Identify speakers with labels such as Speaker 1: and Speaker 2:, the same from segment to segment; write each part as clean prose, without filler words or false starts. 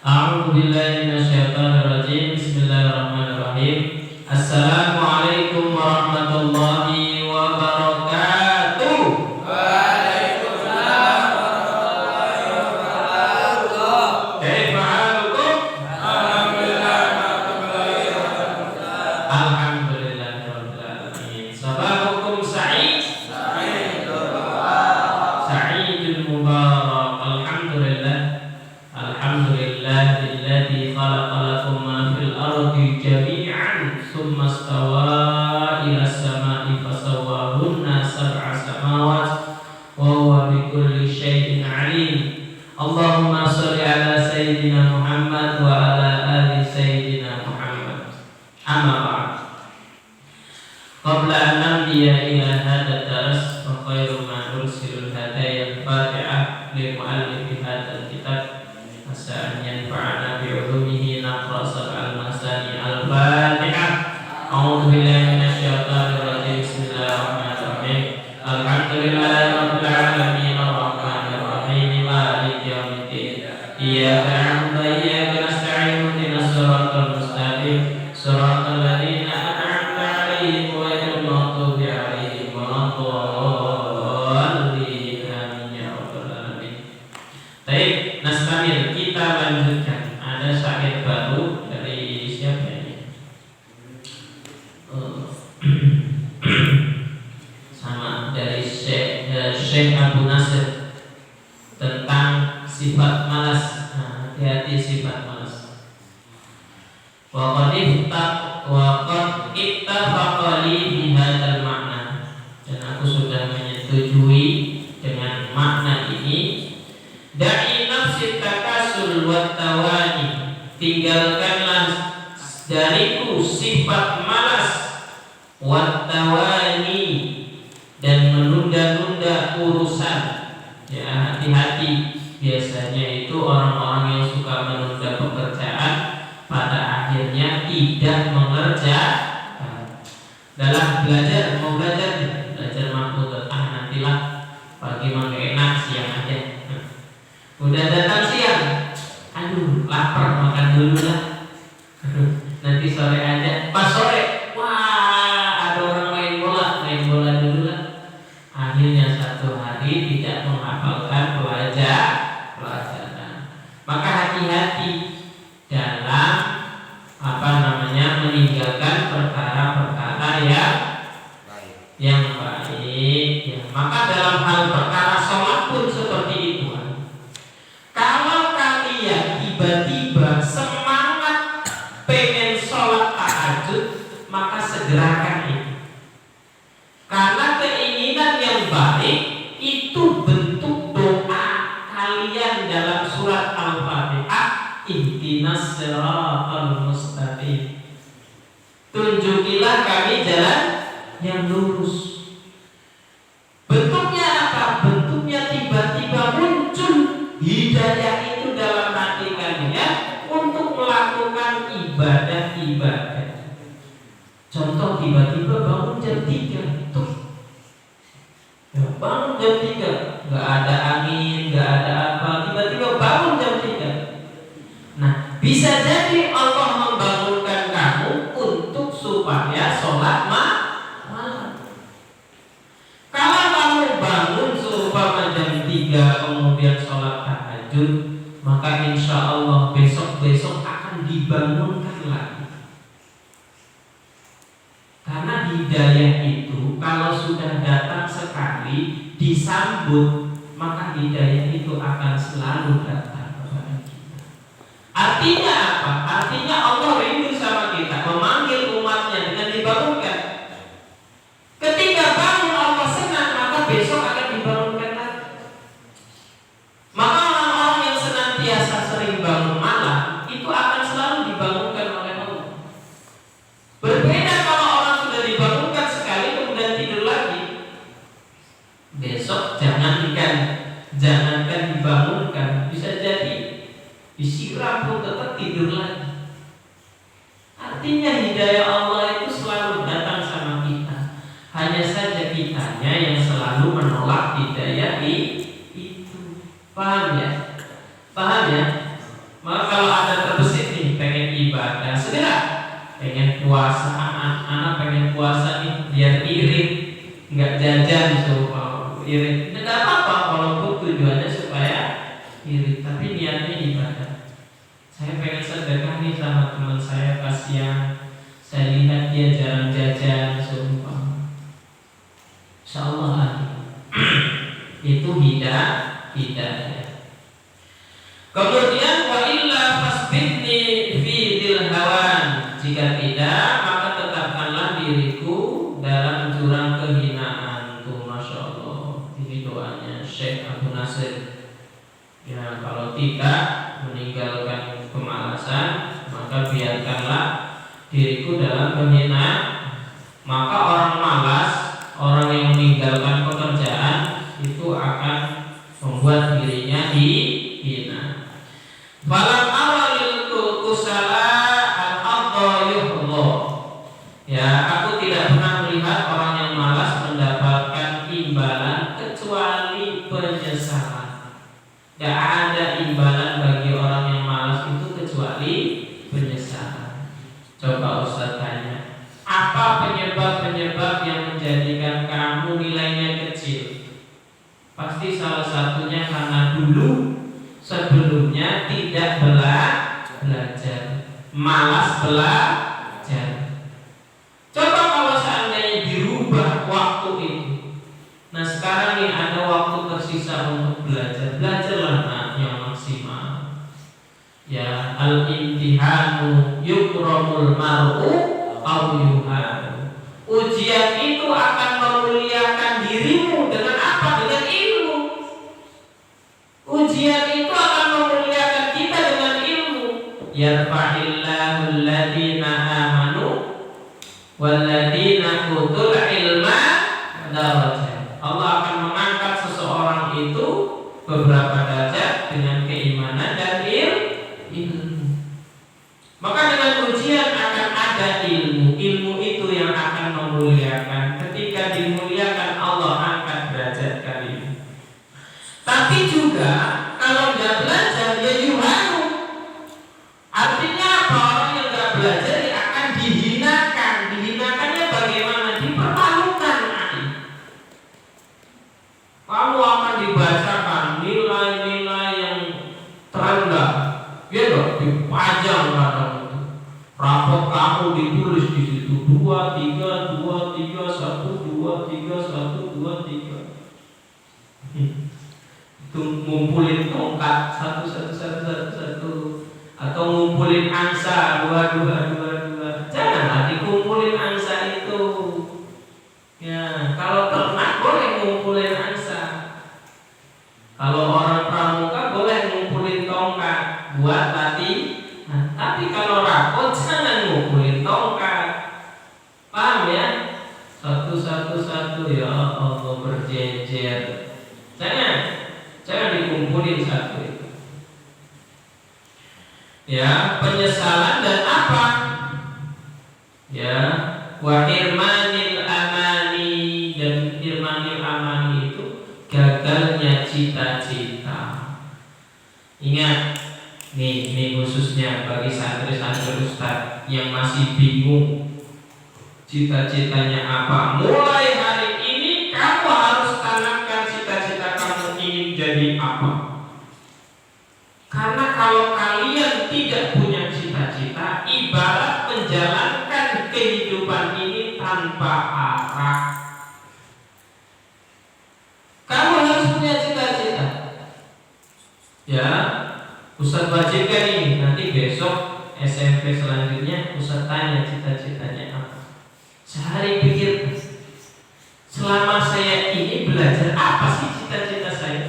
Speaker 1: A'udzu billahi minasyaitonir rajim. Bismillahirrahmanirrahim. Assalamualaikum warahmatullahi wabarakatuh.
Speaker 2: Waalaikumsalam warahmatullahi wabarakatuh.
Speaker 1: Kaifa halukum?
Speaker 2: Alhamdulillah
Speaker 1: Alhamdulillahirabbil alamin. Sabahukum sa'id.
Speaker 2: Sa'idul
Speaker 1: Sa'idul mubarak. Alhamdulillahilladzi khalaqa lakum ma fil ardi jami'an tsumma istawa ila as-sama'i fasawwahunna sab'a samawat wa huwa bikulli syai'in 'alim. Allahumma shalli ala sayyidina Muhammad wa ala ali sayyidina Muhammad. Amma ba'd. Qabla an namdiya ila hadha ad-dars fa khairu ma nursilul hadaya al-Fatihah li mu'allifi hadha al-kitab asa an yanfa'ana bi 'ulumihi naqra sab'al masani al-Fatihah. A'udzu billahi minasyaitonir rajim. Bismillahirrahmanirrahim. Alhamdulillahi rabbil alamin arrahmanir rahim maliki yaumiddin. Iyyaka na'budu wa iyyaka nasta'in ihdinas siratal mustaqim siratal ladzina an'amta 'alaihim ghairil maghdubi 'alaihim waladdallin. Amin ya rabbal alamin. Baik, nastamil, kita lanjutkan. Ada syair baru dari siapa ini? Sama dari Syekh Abu Nasir tentang sifat malas. Nah, hati-hati sifat malas. Waqad ittafaqa li bi hadzal makna, dan aku sudah menyetujui dengan makna ini. Da'i nafsi takasul wa tawani, tinggalkanlah dariku sifat malas wa tawani, dan menunda-nunda urusan. Ya, hati-hati, biasanya itu orang-orang yang suka menunda pekerjaan pada akhirnya tidak mengerjakan. Dalam belajar, mau belajar mahfudz, nantilah pagi mah enak, siang aja. Udah datang siang, aduh lapar, makan dulu lah. Nanti sore aja. Pas sore, wah ada orang main bola dulu lah. Akhirnya satu hari tidak menghafalkan pelajaran. Maka hati-hati dalam meninggalkan perkara-perkara yang baik. Ya. Maka dalam hal perkara sholat pun seperti itu. Kalau kalian tiba-tiba semangat pengen sholat tahajud, maka segerakan itu. Karena keinginan yang baik itu bentuk doa kalian dalam surat Al-Fatihah, ihdinas siratal mustaqim. Tunjukilah kami jalan yang lurus. Bentuknya apa? Bentuknya tiba-tiba muncul hidayah itu dalam hati kalian untuk melakukan ibadah-ibadah. Contoh, tiba-tiba bangun jam 3 tuh. Ya, bangun jam 3, nggak ada angin, nggak ada apa, tiba-tiba bangun jam 3. Nah, bisa jadi Allah membangunkan kamu untuk supaya sholat malam. Kalau kamu bangun seumpama jam 3 kemudian sholat tahajud, maka insya Allah besok akan dibangunkan lagi. Karena hidayah itu kalau sudah datang sekali disambut, maka hidayah itu akan selalu datang kepada kita. Artinya apa? Artinya Allah rindu sama kita, memanggil umatnya dengan dibangunkan. Ketika bangun Allah senang, maka besok akan dibangunkan lagi. Maka orang-orang yang senantiasa sering bangun malam itu akan selalu dibangunkan oleh Allah. Berbeda kalau orang sudah dibangunkan sekali kemudian tidur lagi. Besok jangankan dibangunkan, bisa jadi disiram pun tetap tidur lagi. Artinya hidayah Allah itu selalu datang sama kita. Hanya saja kitanya yang selalu menolak hidayah itu. Paham ya? Maka kalau puasa, anak pengen puasa nih biar irit, nggak jajan irit. Tidak apa-apa walaupun tujuannya supaya irit, tapi niatnya ibadah. Saya pengen sedekah nih sama teman saya, kasihan. Saya lihat dia jarang jajan, insyaallah itu hidayah. Kemudian wa illa fasbitni fi dil hawan. Jika tidak, maka tetapkanlah diriku dalam jurang kehinaan. Tuh, masya Allah. Ini doanya Syekh Abu Nasir. Ya, kalau tidak meninggalkan kemalasan, maka biarkanlah diriku dalam kehinaan. Maka orang malas, orang yang meninggalkan pekerjaan itu akan membuat dirinya dihina. Falam awalil kusala al-adhayuhullah. Ya, aku tidak pernah melihat orang yang malas mendapatkan imbalan kecuali penyesalan. Tidak ada imbalan bagi orang yang malas itu kecuali penyesalan. Coba Ustaz tanya, apa penyebab-penyebab yang menjadikan kamu nilainya kecil? Pasti salah satunya karena dulu sebelumnya tidak belajar, malas belajar. Coba kalau seandainya dirubah waktu itu. Nah sekarang nih ada waktu tersisa untuk belajar, belajarlah yang maksimal. Ya, al-imtihanu yukramul mar'u aw yuhanu. Ujian itu akan memuliakan dirimu dengan apa? Dengan ilmu. Ujian itu akan memuliakan kita dengan ilmu. Yarfa'illahu alladhina amanu walladhina utul ilma darajat. Allah akan mengangkat seseorang itu beberapa derajat dengan keimanan dan ilmu. Maka dengan ujian akan ada ilmu. Ilmu itu yang akan memuliakan. Ketika dimuliakan, Allah angkat derajat kalian. Tapi juga kalau nggak belajar ya yuhanu. Artinya apa? Orang yang nggak belajar ya akan dihinakan. Dihinakannya bagaimana? Dipermalukan. Kamu akan dibacakan nilai-nilai yang terendah. Ya dong, dipajang kadang itu. Rapot kamu ditulis di situ 2 3 2 3 1 2 3 1 2 3. Itu ngumpulin tongkat 1 1 1 1 1 atau ngumpulin angsa 2 2 2 2. Janganlah dikumpulin angsa itu. Ya, kalau ternak boleh ngumpulin angsa. Kalau orang pramuka boleh ngumpulin tongkat buat latihan. Tapi kalau rapot jangan ngumpulin tongkat. Paham ya? 1 1 1 ya Allah berjejer. Jangan dikumpulin satu itu. Ya, penyesalan dan apa? Ya, wa irmanil amani, dan irmanil amani itu gagalnya cita-cita. Ingat, nih khususnya bagi santri-santri Ustaz yang masih bingung cita-citanya apa. Mulai hari ini kamu harus tanamkan cita-cita kamu ingin jadi apa. Karena kalau kalian tidak punya cita-cita, ibarat menjalankan kehidupan ini tanpa arah. Kamu harus punya cita-cita. Ya, Ustaz wajibkan ini. Nanti besok SMP selanjutnya Ustaz tanya cita-citanya apa. Sehari pikir, selama saya ini belajar apa sih cita-cita saya?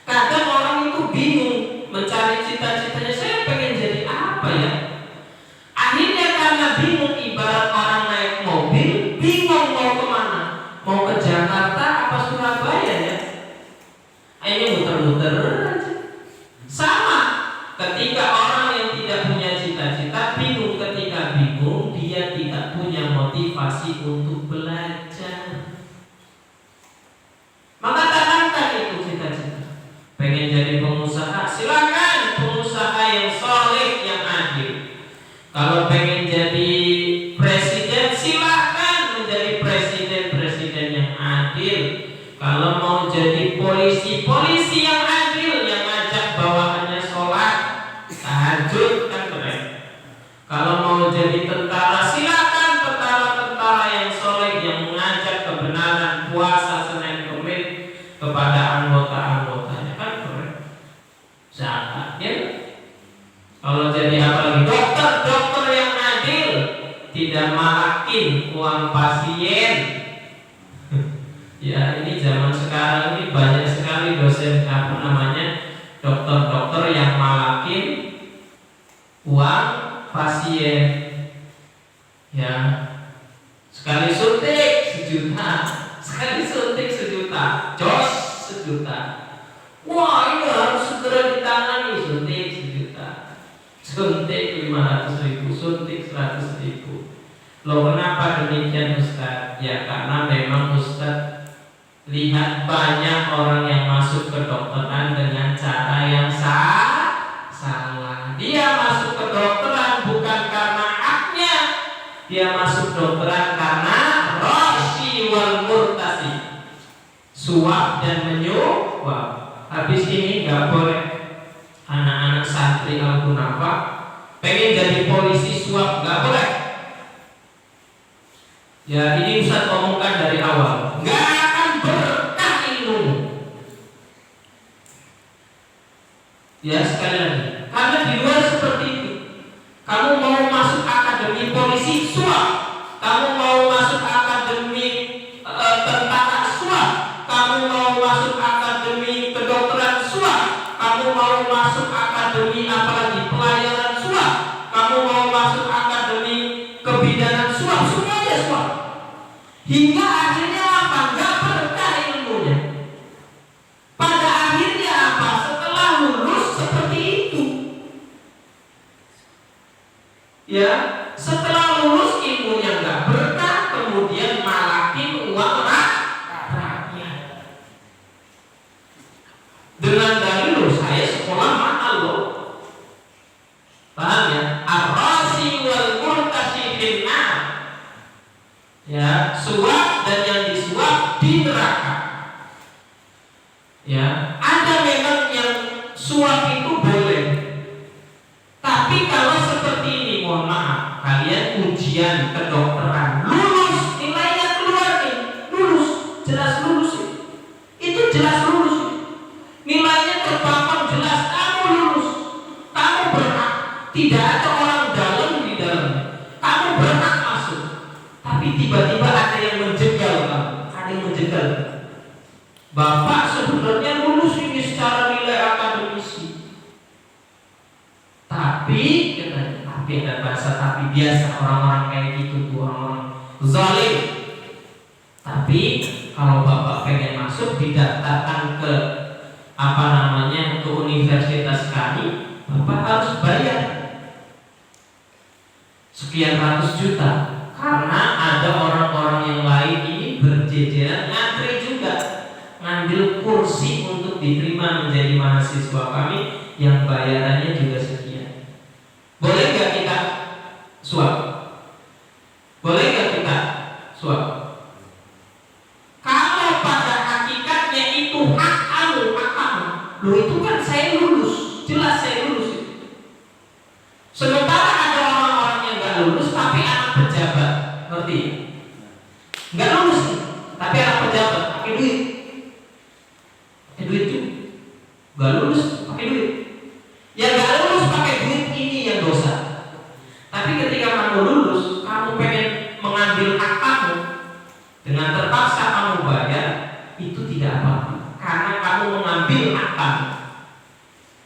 Speaker 1: Kadang orang itu bingung mencari cita-citanya. Saya pengen jadi apa ya? Akhirnya karena bingung, ibarat orang naik mobil, bingung mau kemana. Mau ke Jakarta apa Surabaya ya? Akhirnya muter-muter aja. Sama ketika orang yang tidak punya cita-cita bingung. Ketika bingung, dia tidak punya motivasi untuk belajar. Maka tanamkan itu cita-cita. Pengen jadi pengusaha, silakan pengusaha yang soleh, yang adil. Kalau pengen jadi Ya? Kalau jadi apalagi dokter yang adil, tidak malakin uang pasien. Ya, ini zaman sekarang ini banyak sekali dosen dokter yang malakin uang pasien. Ya, sekali suntik 1 juta, sekali suntik 1 juta, jos 1 juta. Wah, ini harus segera ditangani. Suntik 1 juta, suntik 500.000, suntik 100.000. Loh, kenapa demikian Ustaz? Ya karena memang Ustaz lihat banyak orang yang masuk ke kedokteran dengan cara yang salah. Dia masuk ke kedokteran bukan karena haknya, dia masuk kedokteran karena rashi wal murtasi, suap dan menyuap. Habis ini nggak boleh anak-anak santri Al-Kunafa pengen jadi polisi suap, nggak boleh. Ya, ini Ustaz ngomongkan dari awal, nggak akan berkah ilmu. Ya, sekali lagi, karena di luar seperti itu. Kamu mau masuk akademi polisi suap, kamu mau masuk akademi tentara suap, kamu mau masuk akademi kedokteran suap, kamu mau masuk akademi apalagi pelayanan suap, kamu mau masuk akademi kebidanan suap, semuanya suap. Hingga akhirnya apa? Nggak berkah ilmunya. Pada akhirnya apa? Setelah lulus seperti itu. Ya, setelah lulus ilmunya nggak berkah, kemudian malakin uang rakyat. Dengan dalil saya sekolah mahal loh. Paham ya? Ar-rasi wal murtasi finnar. Ya, suap dan yang disuap di neraka. Ya, ada memang yang suap itu boleh. Tapi kalau seperti ini, mohon maaf, kalian ujian kedokteran, lulus, nilainya keluar nih, lulus, jelas lulus. Itu jelas lulus. Nilainya terpampang jelas, kamu lulus, kamu berhak. Tidak ada orang dalam di dalamnya, kamu berhak masuk. Tapi tiba-tiba ada yang menjegal kamu, ada yang menjegal. Bapak sebenarnya lulus ini secara nilai akademisi, tapi ada bahasa tapi biasa, orang-orang kayak gitu tuh orang-orang zalim. Tapi kalau bapak pengen masuk didaftarkan ke ke universitas kami, bapak harus bayar sekian ratus juta. Karena ada orang-orang yang lain ini berjejeran ngantri juga, ngambil kursi untuk diterima menjadi mahasiswa kami yang bayarannya juga sekian. Boleh gak kita suap? Boleh gak kita suap? Kalau pada hakikatnya itu hak kamu, loh itu kan saya lulus, jelas saya lulus. Sementara ada orang-orang yang gak lulus tapi anak pejabat, ngerti? Gak lulus, tapi anak pejabat pakai duit. Duit itu gak lulus pakai duit. Yang gak lulus pakai duit ini yang dosa. Tapi ketika kamu lulus, kamu pengen mengambil hak kamu, dengan terpaksa kamu bayar, itu tidak apa-apa, karena kamu mengambil hak kamu.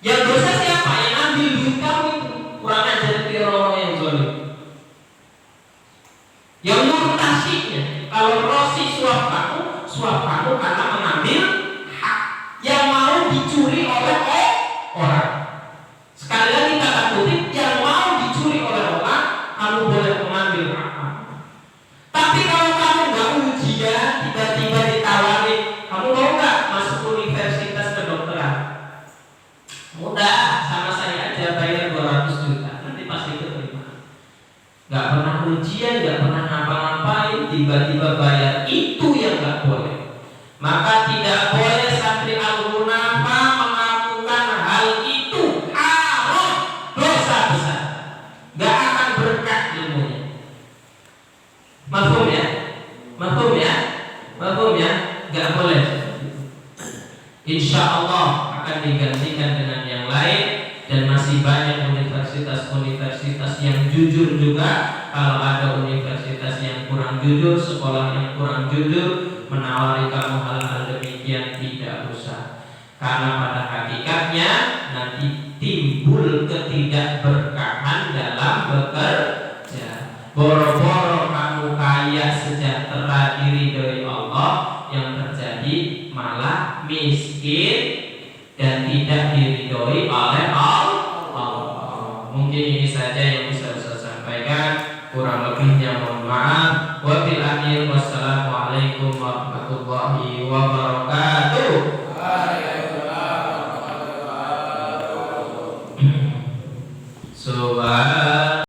Speaker 1: Yang dosa siapa? Yang ambil duit kamu itu. Kurang ajar itu orang yang zalim. Yang murtasinya, kalau rosi suap kamu karena mengambil hak yang mau dicuri oleh orang. Sekali lagi kata kutip, yang mau dicuri oleh orang, kamu boleh mengambil hak kamu. Tapi kalau kamu nggak ujian, tiba-tiba ditawari, kamu mau nggak masuk universitas kedokteran? Mudah, sama saya aja, bayar 200 juta, nanti pasti keterima. Nggak pernah ujian, nggak pernah ngapa-ngapain, tiba-tiba bayar, itu yang nggak boleh. Maka tidak boleh santri Al-Kunafa melakukan hal itu, haram, dosa besar, nggak akan berkah ilmunya. Mafhum ya? Mafhum ya? Mafhum ya? Nggak boleh. Insya Allah akan digantikan dengan yang lain, dan Dan masih banyak universitas-universitas yang jujur juga. Kalau ada universitas yang kurang jujur, sekolah yang kurang jujur, menawari kamu hal-hal demikian tidak usah. Karena pada hakikatnya nanti timbul ketidakberkahan dalam bekerja. Boro-boro kamu kaya, sejahtera, diridhoi Allah, yang terjadi malah miskin dan tidak diridhoi oleh Allah. Mungkin ini saja yang bisa saya sampaikan. Kurang lebihnya mohon maaf. Wabil akhir, wassalamualaikum warahmatullahi wabarakatuh. Subhan